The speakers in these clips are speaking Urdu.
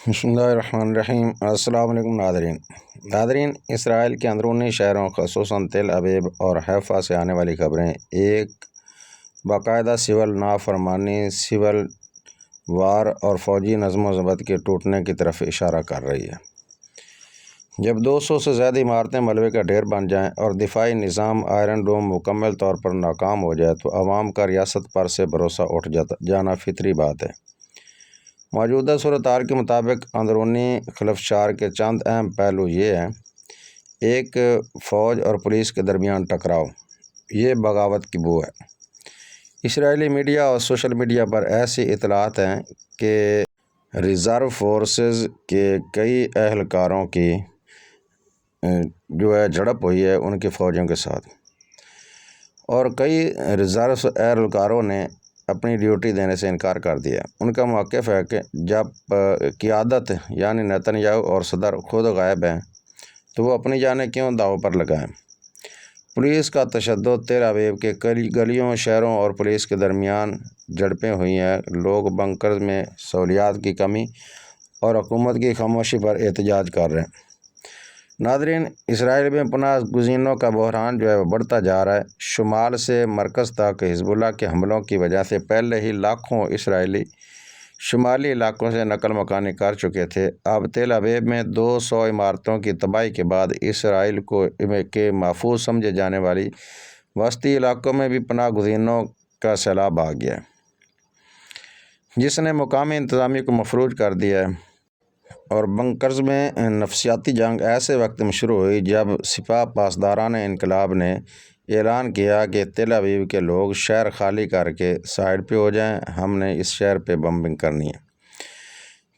بسم اللہ الرحمن الرحیم۔ السلام علیکم ناظرین، اسرائیل کے اندرونی شہروں خصوصاً تل ابیب اور حیفا سے آنے والی خبریں ایک باقاعدہ سول نافرمانی، سول وار اور فوجی نظم و ضبط کے ٹوٹنے کی طرف اشارہ کر رہی ہے۔ جب 200 سے زیادہ عمارتیں ملبے کا ڈھیر بن جائیں اور دفاعی نظام آئرن ڈوم مکمل طور پر ناکام ہو جائے تو عوام کا ریاست پر سے بھروسہ اٹھ جانا فطری بات ہے۔ موجودہ صورتحال کے مطابق اندرونی خلفشار کے چند اہم پہلو یہ ہیں: ایک، فوج اور پولیس کے درمیان ٹکراؤ، یہ بغاوت کی بو ہے۔ اسرائیلی میڈیا اور سوشل میڈیا پر ایسی اطلاعات ہیں کہ ریزرو فورسز کے کئی اہلکاروں کی جھڑپ ہوئی ہے ان کی فوجوں کے ساتھ، اور کئی ریزرو اہلکاروں نے اپنی ڈیوٹی دینے سے انکار کر دیا۔ ان کا موقف ہے کہ جب قیادت یعنی نیتن یاہو اور صدر خود غائب ہیں تو وہ اپنی جانیں کیوں داؤ پر لگائیں۔ پولیس کا تشدد، تل ابیب کے گلیوں، شہروں اور پولیس کے درمیان جھڑپیں ہوئی ہیں۔ لوگ بنکرز میں سہولیات کی کمی اور حکومت کی خاموشی پر احتجاج کر رہے ہیں۔ ناظرین، اسرائیل میں پناہ گزینوں کا بحران وہ بڑھتا جا رہا ہے۔ شمال سے مرکز تک حزب اللہ کے حملوں کی وجہ سے پہلے ہی لاکھوں اسرائیلی شمالی علاقوں سے نقل مکانی کر چکے تھے۔ اب تل ابیب میں 200 عمارتوں کی تباہی کے بعد اسرائیل کے محفوظ سمجھے جانے والی وسطی علاقوں میں بھی پناہ گزینوں کا سیلاب آ گیا ہے، جس نے مقامی انتظامیہ کو مفلوج کر دیا ہے۔ اور بنکرز میں نفسیاتی جنگ ایسے وقت میں شروع ہوئی جب سپاہ پاسداران انقلاب نے اعلان کیا کہ تل ابیب کے لوگ شہر خالی کر کے سائیڈ پہ ہو جائیں، ہم نے اس شہر پہ بمبنگ کرنی ہے۔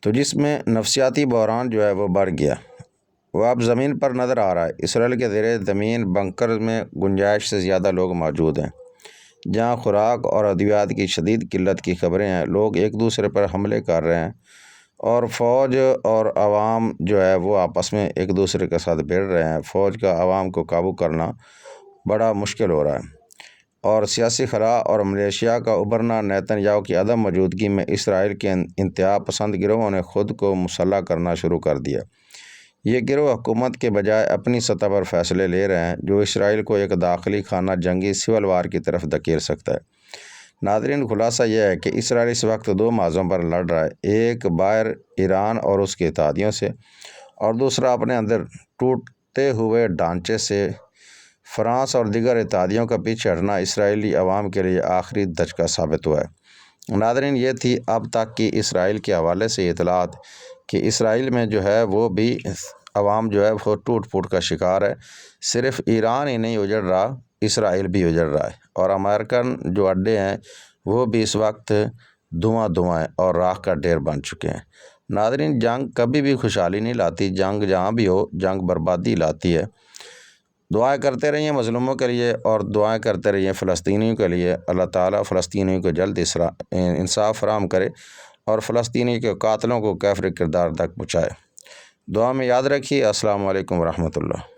تو جس میں نفسیاتی بحران وہ بڑھ گیا، وہ اب زمین پر نظر آ رہا ہے۔ اسرائیل کے زیر زمین بنکرز میں گنجائش سے زیادہ لوگ موجود ہیں، جہاں خوراک اور ادویات کی شدید قلت کی خبریں ہیں۔ لوگ ایک دوسرے پر حملے کر رہے ہیں اور فوج اور عوام وہ آپس میں ایک دوسرے کے ساتھ بھیڑ رہے ہیں۔ فوج کا عوام کو قابو کرنا بڑا مشکل ہو رہا ہے، اور سیاسی خلا اور ملیشیا کا ابھرنا۔ نیتن یاہو کی عدم موجودگی میں اسرائیل کے انتہا پسند گروہوں نے خود کو مسلح کرنا شروع کر دیا۔ یہ گروہ حکومت کے بجائے اپنی سطح پر فیصلے لے رہے ہیں جو اسرائیل کو ایک داخلی خانہ جنگی سول وار کی طرف دھکیل سکتا ہے۔ ناظرین، خلاصہ یہ ہے کہ اسرائیل اس وقت دو موضوعوں پر لڑ رہا ہے: ایک باہر ایران اور اس کے اتحادیوں سے، اور دوسرا اپنے اندر ٹوٹتے ہوئے ڈھانچے سے۔ فرانس اور دیگر اتحادیوں کا پیچھے ہٹنا اسرائیلی عوام کے لیے آخری دھچکا ثابت ہوا ہے۔ ناظرین، یہ تھی اب تک کی اسرائیل کے حوالے سے اطلاعات کہ اسرائیل میں وہ بھی عوام وہ ٹوٹ پھوٹ کا شکار ہے۔ صرف ایران ہی نہیں اجڑ رہا، اسرائیل بھی اجڑ رہا ہے، اور امریکن اڈے ہیں وہ بھی اس وقت دھواں ہیں اور راکھ کا ڈھیر بن چکے ہیں۔ ناظرین، جنگ کبھی بھی خوشحالی نہیں لاتی، جنگ جہاں بھی ہو جنگ بربادی لاتی ہے۔ دعائیں کرتے رہیے مظلوموں کے لیے، اور دعائیں کرتے رہیے فلسطینیوں کے لیے۔ اللہ تعالیٰ فلسطینیوں کو جلد انصاف فراہم کرے اور فلسطینی کے قاتلوں کو کیفر کردار تک پہنچائے۔ دعا میں یاد رکھیے۔ السلام علیکم ورحمۃ اللہ۔